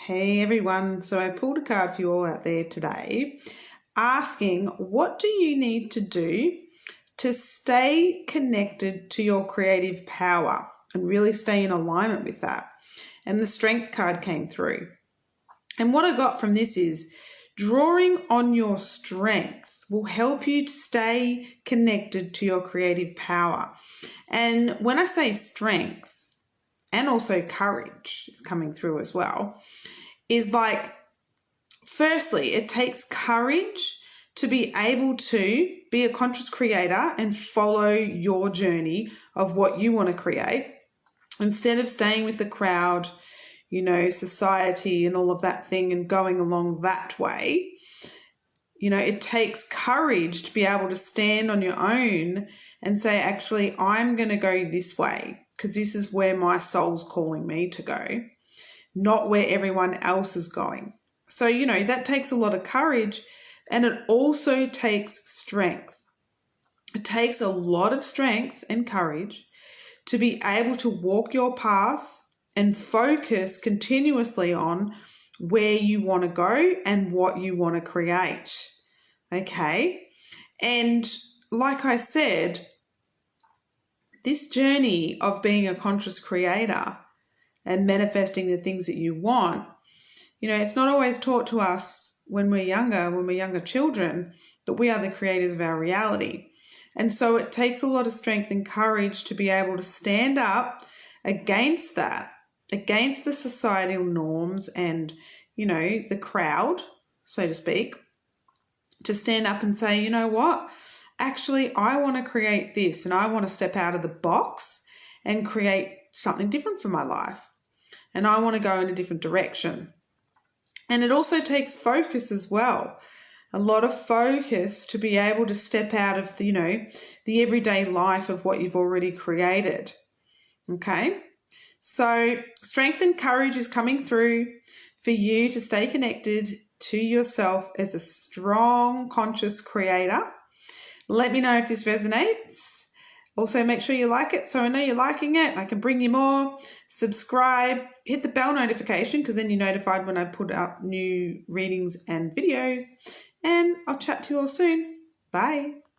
Hey everyone, so I pulled a card for you all out there today asking, what do you need to do to stay connected to your creative power and really stay in alignment with that? And the Strength card came through. And what I got from this is drawing on your strength will help you to stay connected to your creative power. And when I say strength, and also courage is coming through as well, is like, firstly, it takes courage to be able to be a conscious creator and follow your journey of what you want to create instead of staying with the crowd, society and all of that thing and going along that way. It takes courage to be able to stand on your own and say, actually, I'm going to go this way because this is where my soul's calling me to go, not where everyone else is going. So, that takes a lot of courage, and it also takes strength. It takes a lot of strength and courage to be able to walk your path and focus continuously on where you want to go and what you want to create. Okay? And like I said, this journey of being a conscious creator and manifesting the things that you want, it's not always taught to us when we're younger children, that we are the creators of our reality. And so it takes a lot of strength and courage to be able to stand up against that, against the societal norms and, the crowd, so to speak, to stand up and say, you know what? Actually, I want to create this and I want to step out of the box and create something different for my life. And I want to go in a different direction. And it also takes focus as well. A lot of focus to be able to step out of, the everyday life of what you've already created. Okay? So strength and courage is coming through for you to stay connected to yourself as a strong, conscious creator. Let me know if this resonates. Also, make sure you like it so I know you're liking it. I can bring you more. Subscribe, hit the bell notification because then you're notified when I put up new readings and videos. And I'll chat to you all soon. Bye.